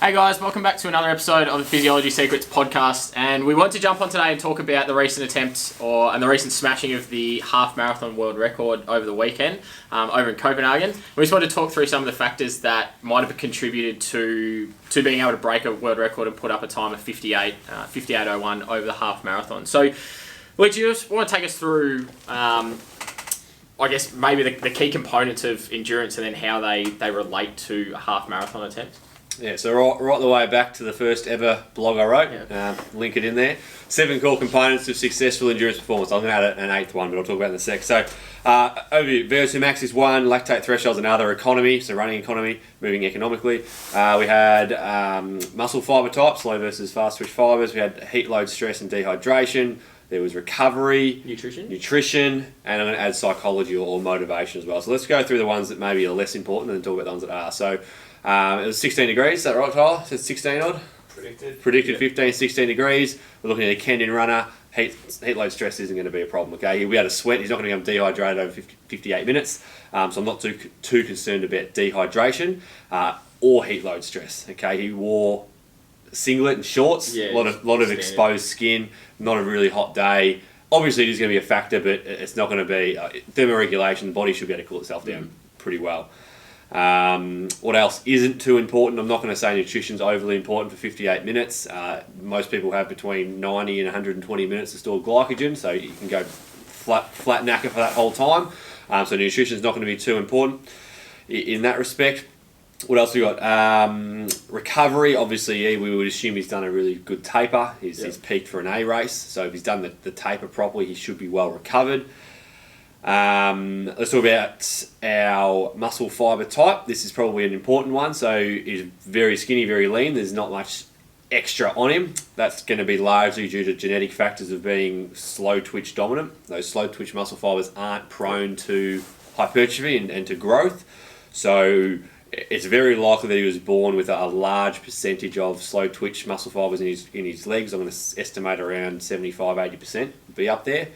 Hey guys, welcome back to another episode of the Physiology Secrets podcast, and we want to jump on today and talk about the recent attempt and the recent smashing of the half marathon world record over the weekend over in Copenhagen. We just want to talk through some of the factors that might have contributed to being able to break a world record and put up a time of 58:01 over the half marathon. So, Luke, you just want to take us through, I guess, maybe the key components of endurance and then how they relate to a half marathon attempt? Yeah, so right the way back to the first ever blog I wrote, link it in there. 7 core components of successful endurance performance. I'm going to add an 8th one, but I'll talk about it in a sec. So, overview, VO2 max is one, lactate threshold is another, economy, so running economy, moving economically. We had muscle fibre types, slow versus fast twitch fibres. We had heat load, stress and dehydration. There was recovery, nutrition, and I'm going to add psychology or motivation as well. So let's go through the ones that maybe are less important and then talk about the ones that are. So, it was 16 degrees, is that right, Tyler? It said 16 odd? Predicted 15, 16 degrees. We're looking at a Kenyan runner. Heat load stress isn't going to be a problem, okay? He'll be able to sweat. He's not going to become dehydrated over 58 minutes. So I'm not too concerned about dehydration or heat load stress, okay? He wore singlet and shorts, a lot of exposed skin, not a really hot day. Obviously, it is going to be a factor, but it's not going to be thermoregulation. The body should be able to cool itself down pretty well. What else isn't too important? I'm not going to say nutrition's overly important for 58 minutes. Most people have between 90 and 120 minutes to store glycogen, so you can go flat knacker for that whole time. So nutrition's not going to be too important in that respect. What else we got? Recovery, obviously, we would assume he's done a really good taper. He's peaked for an A race, so if he's done the taper properly, he should be well recovered. Let's talk about our muscle fibre type. This is probably an important one. So he's very skinny, very lean. There's not much extra on him. That's going to be largely due to genetic factors of being slow twitch dominant. Those slow twitch muscle fibres aren't prone to hypertrophy and to growth. So it's very likely that he was born with a large percentage of slow twitch muscle fibres in his legs. I'm going to estimate around 75-80% be up there.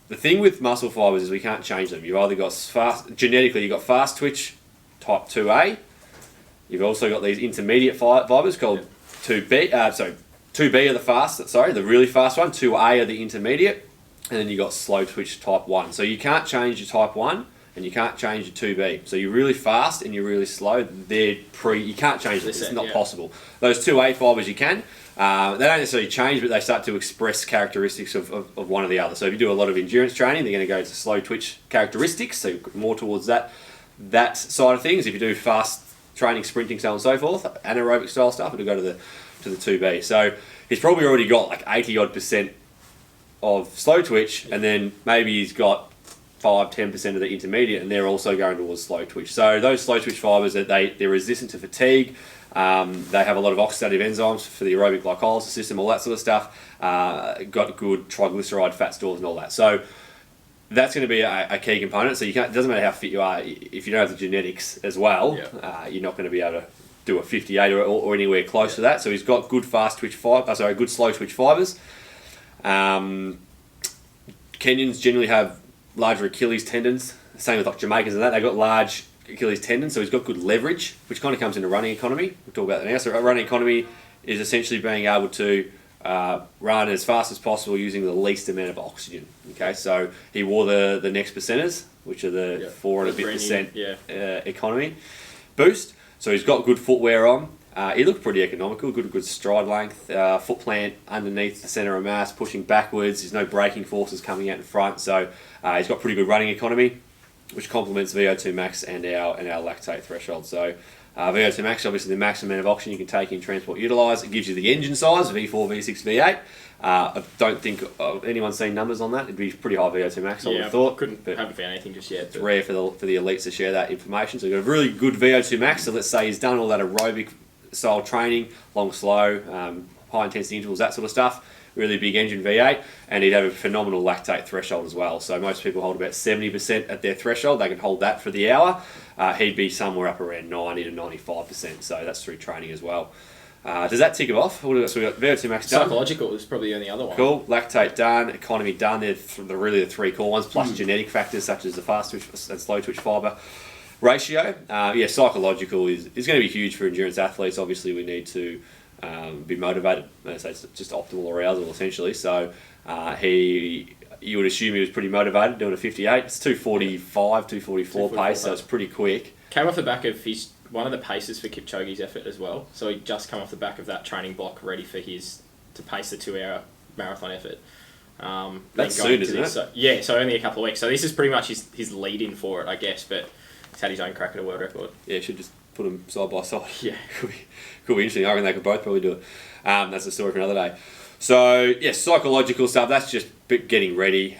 The thing with muscle fibres is we can't change them. You've either got genetically you've got fast twitch type 2A. You've also got these intermediate fibres called 2B. 2B are the fast, the really fast one. 2A are the intermediate. And then you've got slow twitch type 1. So you can't change your type 1 and you can't change your 2B. So you're really fast and you're really slow. You can't change them. It's not possible. Those 2A fibres you can. They don't necessarily change, but they start to express characteristics of one or the other. So if you do a lot of endurance training, they're going to go to slow twitch characteristics, so more towards that side of things. If you do fast training, sprinting, so on and so forth, anaerobic style stuff, it'll go to the 2B. So he's probably already got like 80% of slow twitch, and then maybe he's got 5-10% of the intermediate, and they're also going towards slow twitch. So those slow twitch fibres, they're resistant to fatigue. They have a lot of oxidative enzymes for the aerobic glycolysis system, all that sort of stuff. Got good triglyceride fat stores and all that. So that's going to be a key component. So it doesn't matter how fit you are, if you don't have the genetics as well, you're not going to be able to do a 58 or anywhere close to that. So he's got good good slow twitch fibres. Kenyans generally have larger Achilles tendons. Same with like Jamaicans and that. They've got large Achilles tendon, so he's got good leverage, which kind of comes into running economy. We'll talk about that now. So running economy is essentially being able to run as fast as possible using the least amount of oxygen. Okay, so he wore the next percenters, which are the 4 and a bit percent economy boost. So he's got good footwear on. He looked pretty economical, good stride length, foot plant underneath the centre of mass, pushing backwards. There's no braking forces coming out in front, so he's got pretty good running economy, which complements VO2 max and our lactate threshold. So VO2 max, obviously the maximum amount of oxygen you can take in transport utilise. It gives you the engine size, V4, V6, V8. I don't think anyone's seen numbers on that. It'd be pretty high VO2 max, I would have thought. Haven't found anything just yet. It's rare for the elites to share that information. So we've got a really good VO2 max. So let's say he's done all that aerobic style training, long, slow, high intensity intervals, that sort of stuff. Really big engine V8, and he'd have a phenomenal lactate threshold as well. So most people hold about 70% at their threshold. They can hold that for the hour. He'd be somewhere up around 90 to 95%. So that's through training as well. Does that tick him off? So we got VO2 max done. Psychological is probably the only other one. Cool. Lactate done. Economy done. They're really the 3 core ones, plus genetic factors such as the fast twitch and slow twitch fibre. ratio. Psychological is going to be huge for endurance athletes. Obviously, we need to be motivated. So it's just optimal arousal, essentially. So you would assume he was pretty motivated doing a 58. It's 2:45, 2:44 pace, so it's pretty quick. Came off the back of one of the paces for Kipchoge's effort as well. So he just come off the back of that training block, ready for to pace the 2-hour marathon effort. That's soon, isn't it? So only a couple of weeks. So this is pretty much his lead-in for it, I guess. But he's had his own crack at a world record. Yeah, should just put them side by side. Yeah, could be interesting. I reckon they could both probably do it. That's a story for another day. So psychological stuff. That's just getting ready.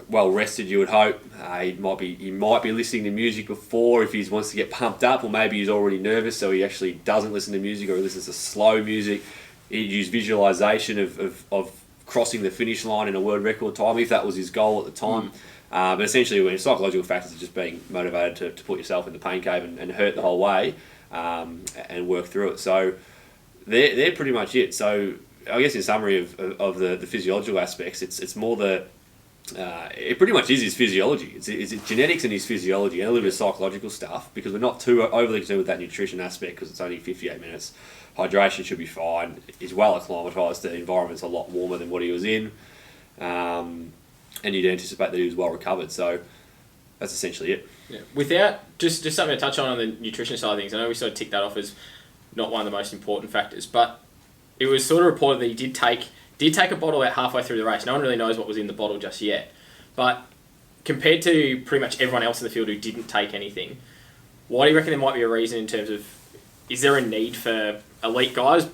Well rested, you would hope. He might be listening to music before if he wants to get pumped up, or maybe he's already nervous, so he actually doesn't listen to music, or he listens to slow music. He'd use visualization of crossing the finish line in a world record time if that was his goal at the time. But essentially, when psychological factors are just being motivated to put yourself in the pain cave and hurt the whole way, and work through it. So they're pretty much it. So I guess in summary of the physiological aspects, it's more it pretty much is his physiology. It's genetics and his physiology and a little bit of psychological stuff, because we're not too overly concerned with that nutrition aspect because it's only 58 minutes. Hydration should be fine. He's well acclimatised. The environment's a lot warmer than what he was in. And you'd anticipate that he was well recovered. So that's essentially it. Yeah. Without just something to touch on the nutrition side of things, I know we sort of ticked that off as not one of the most important factors, but it was sort of reported that he did take a bottle out halfway through the race. No one really knows what was in the bottle just yet. But compared to pretty much everyone else in the field who didn't take anything, why do you reckon there might be a reason in terms of, is there a need for elite guys,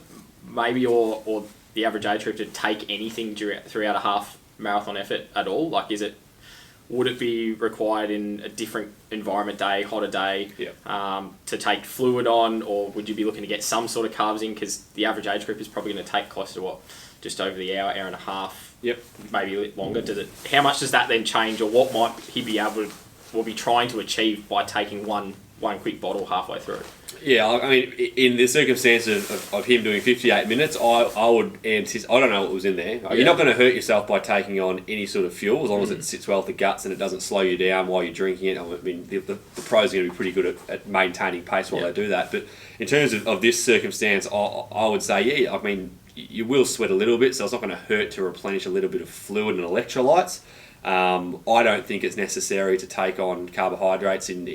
maybe, or the average age group to take anything throughout a half marathon effort at all? Like, would it be required in a different environment day, hotter day, to take fluid on, or would you be looking to get some sort of carbs in? Because the average age group is probably going to take close to just over the hour and a half, maybe a bit longer. How much does that then change, or what might he be trying to achieve by taking one quick bottle halfway through? Yeah, I mean, in the circumstance of him doing 58 minutes, I would anticipate. I don't know what was in there. You're not going to hurt yourself by taking on any sort of fuel, as long as it sits well with the guts and it doesn't slow you down while you're drinking it. I mean, the pros are going to be pretty good at maintaining pace while they do that. But in terms of this circumstance, I would say, I mean, you will sweat a little bit, so it's not going to hurt to replenish a little bit of fluid and electrolytes. I don't think it's necessary to take on carbohydrates in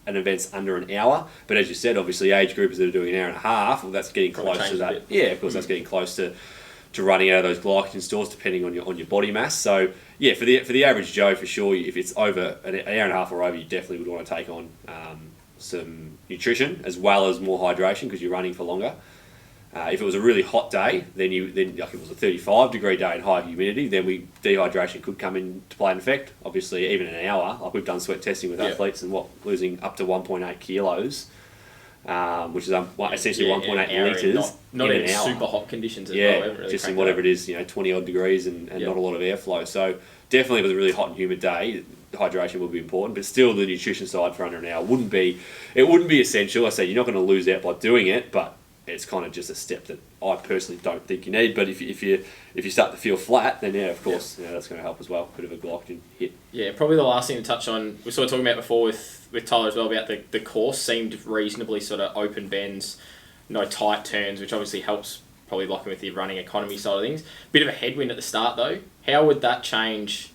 an event's under an hour. But as you said, obviously, age groups that are doing an hour and a half, well, that's getting close to that. Yeah, of course, that's getting close to running out of those glycogen stores, depending on your body mass. So yeah, for the average Joe, for sure, if it's over an hour and a half or over, you definitely would want to take on some nutrition as well as more hydration, because you're running for longer. If it was a really hot day, then like if it was a 35-degree day and high humidity, then dehydration could come into play in effect. Obviously, even an hour, like we've done sweat testing with athletes and losing up to 1.8 kilos, which is essentially 1.8 litres. Not in an hour. Super hot conditions as well. Really just in whatever it is, 20 odd degrees and not a lot of airflow. So definitely with a really hot and humid day, hydration will be important, but still the nutrition side for under an hour wouldn't be essential. I say you're not going to lose out by doing it, but it's kind of just a step that I personally don't think you need. But if you start to feel flat, then of course that's going to help as well. Bit of a glycogen hit. Yeah, probably the last thing to touch on, we were sort of talking about before with Tyler as well, about the course seemed reasonably sort of open bends, no tight turns, which obviously helps probably locking with the running economy side of things. Bit of a headwind at the start though. How would that change?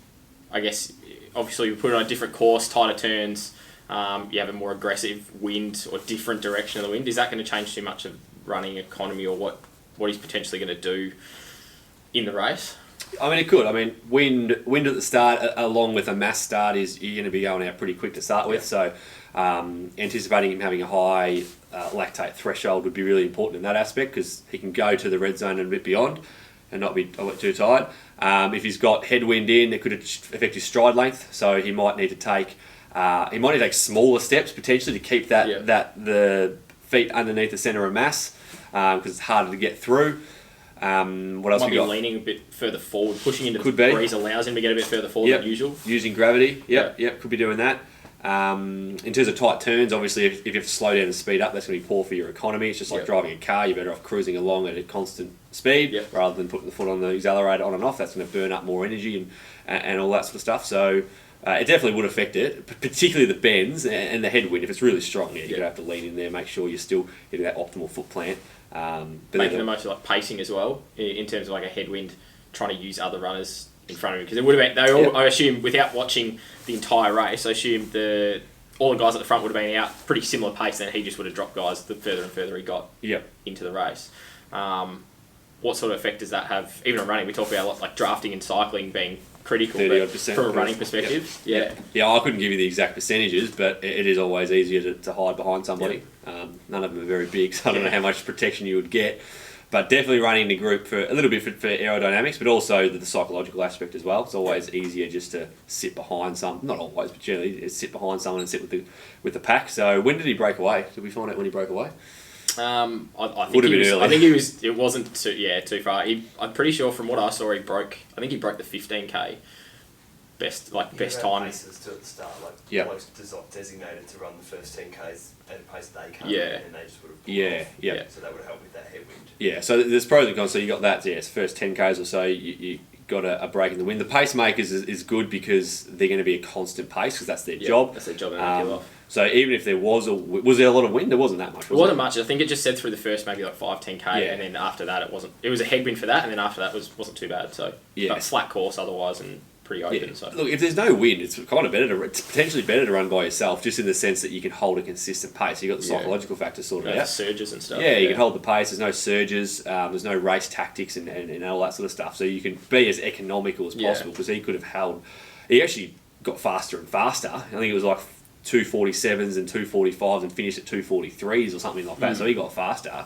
I guess obviously we put it on a different course, tighter turns. You have a more aggressive wind or different direction of the wind. Is that going to change too much of running economy, or what he's potentially going to do in the race? I mean, it could. I mean, wind at the start, along with a mass start, you're going to be going out pretty quick to start with. So, anticipating him having a high lactate threshold would be really important in that aspect, because he can go to the red zone and a bit beyond, and not be too tired. If he's got headwind in, it could affect his stride length. So he might need to take smaller steps potentially to keep the feet underneath the centre of mass, because it's harder to get through. What else might we got? Leaning a bit further forward, pushing into the breeze allows him to get a bit further forward than usual. Using gravity, could be doing that. In terms of tight turns, obviously, if you have to slow down and speed up, that's going to be poor for your economy. It's just like driving a car. You're better off cruising along at a constant speed rather than putting the foot on the accelerator on and off. That's going to burn up more energy and all that sort of stuff. So it definitely would affect it, particularly the bends and the headwind. If it's really strong, you're going to have to lean in there, make sure you're still hitting that optimal foot plant. But making the most of like pacing as well, in terms of like a headwind, trying to use other runners in front of him, because it would have been. I assume, without watching the entire race, I assume all the guys at the front would have been out pretty similar pace, and he just would have dropped guys the further and further he got into the race. What sort of effect does that have, even on running? We talk about like drafting and cycling being critical, but from a running perspective, yeah, I couldn't give you the exact percentages, but it is always easier to hide behind somebody. None of them are very big, so I don't know how much protection you would get. But definitely running the group for a little bit for aerodynamics, but also the psychological aspect as well. It's always easier just to sit behind not always, but generally sit behind someone and sit with the pack. So when did he break away? Did we find out when he broke away? I think he was. It wasn't too far. I'm pretty sure from what I saw, he broke. I think he broke the 15k best time. Paces to at the start, blokes designated to run the first 10k's at a pace they can't. And they just would have. So that would help with that headwind. Yeah. So there's pros and cons. So you got that. Yes, first 10k's or so, you got a break in the wind. The pacemakers is good because they're going to be a constant pace because that's their job. That's their job. And so even if there was there a lot of wind? There wasn't that much. It wasn't much. I think it just said through the first maybe like 5-10k, and then after that it wasn't. It was a headwind for that, and then after that wasn't too bad. So but flat course otherwise and pretty open. So look, if there's no wind, it's kind of it's potentially better to run by yourself, just in the sense that you can hold a consistent pace. You got the psychological factor sorted out. Surges and stuff. You can hold the pace. There's no surges. There's no race tactics and all that sort of stuff. So you can be as economical as possible, because he could have held. He actually got faster and faster. I think it was like 247s and 245s and finished at 243s or something like that. So he got faster.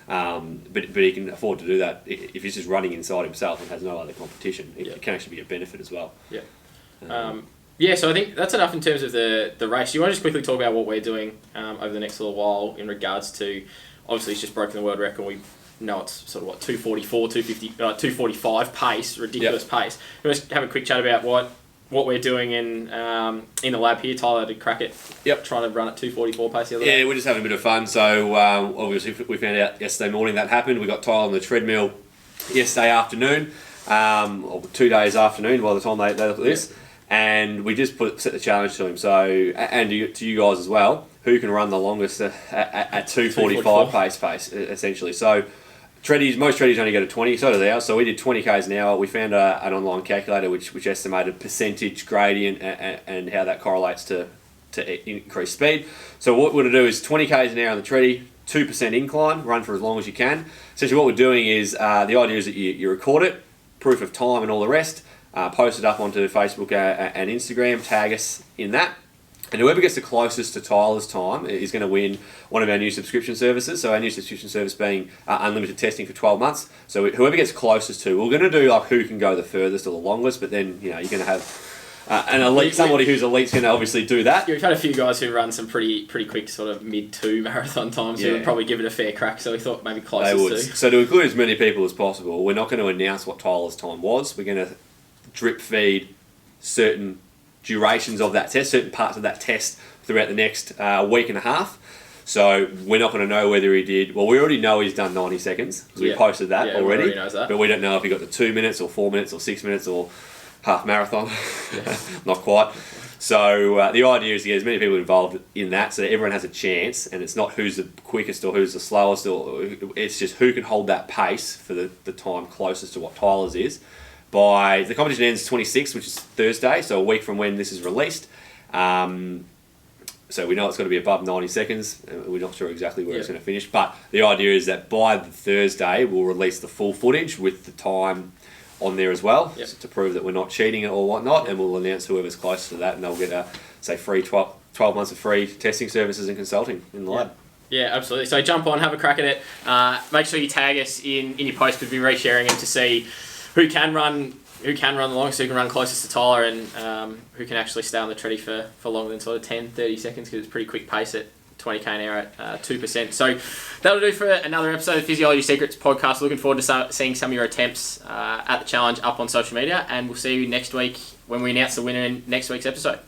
But he can afford to do that if he's just running inside himself and has no other competition. It can actually be a benefit as well. So I think that's enough in terms of the race. You want to just quickly talk about what we're doing over the next little while in regards to, obviously he's just broken the world record. We know it's sort of 244, 250, 245 pace, ridiculous pace. We'll just have a quick chat about what we're doing in the lab here. Tyler did crack it. Trying to run at 244 pace the other day. Yeah, we're just having a bit of fun. So obviously we found out yesterday morning that happened. We got Tyler on the treadmill yesterday afternoon, or 2 days afternoon by the time they looked at this. And we just set the challenge to him. So, and to you guys as well, who can run the longest at 245 pace, essentially. So most tradies only go to 20, so do ours. So we did 20 k's an hour. We found an online calculator which estimated percentage gradient and how that correlates to increased speed. So what we're going to do is 20 k's an hour on the treadie, 2% incline, run for as long as you can. Essentially what we're doing is, the idea is that you record it, proof of time and all the rest, post it up onto Facebook and Instagram, tag us in that. And whoever gets the closest to Tyler's time is going to win one of our new subscription services. So our new subscription service being unlimited testing for 12 months. So whoever gets closest to, we're going to do like who can go the furthest or the longest, but then you're going to have an elite, somebody who's elite's going to obviously do that. We've had a few guys who run some pretty quick sort of mid-2 marathon times who would probably give it a fair crack. So we thought maybe closest to. So to include as many people as possible, we're not going to announce what Tyler's time was. We're going to drip feed certain durations of that test, certain parts of that test throughout the next week and a half. So we're not going to know whether he did. Well, we already know he's done 90 seconds because we posted that already. Knows that. But we don't know if he got the 2 minutes or 4 minutes or 6 minutes or half marathon. Not quite. So the idea is to get as many people involved in that so that everyone has a chance, and it's not who's the quickest or who's the slowest, or it's just who can hold that pace for the time closest to what Tyler's is. By the competition ends 26th, which is Thursday, so a week from when this is released. So we know it's got to be above 90 seconds. We're not sure exactly where it's going to finish, but the idea is that by the Thursday we'll release the full footage with the time on there as well, to prove that we're not cheating or whatnot, and we'll announce whoever's close to that, and they'll get free 12 months of free testing services and consulting in the lab. Yeah, absolutely. So jump on, have a crack at it. Make sure you tag us in your post, because we'll be resharing them to see who can run the longest, who can run closest to Tyler, and who can actually stay on the treadie for longer than sort of 10-30 seconds, because it's pretty quick pace at 20k an hour at 2%. So that'll do for another episode of Physiology Secrets podcast. Looking forward to seeing some of your attempts at the challenge up on social media, and we'll see you next week when we announce the winner in next week's episode.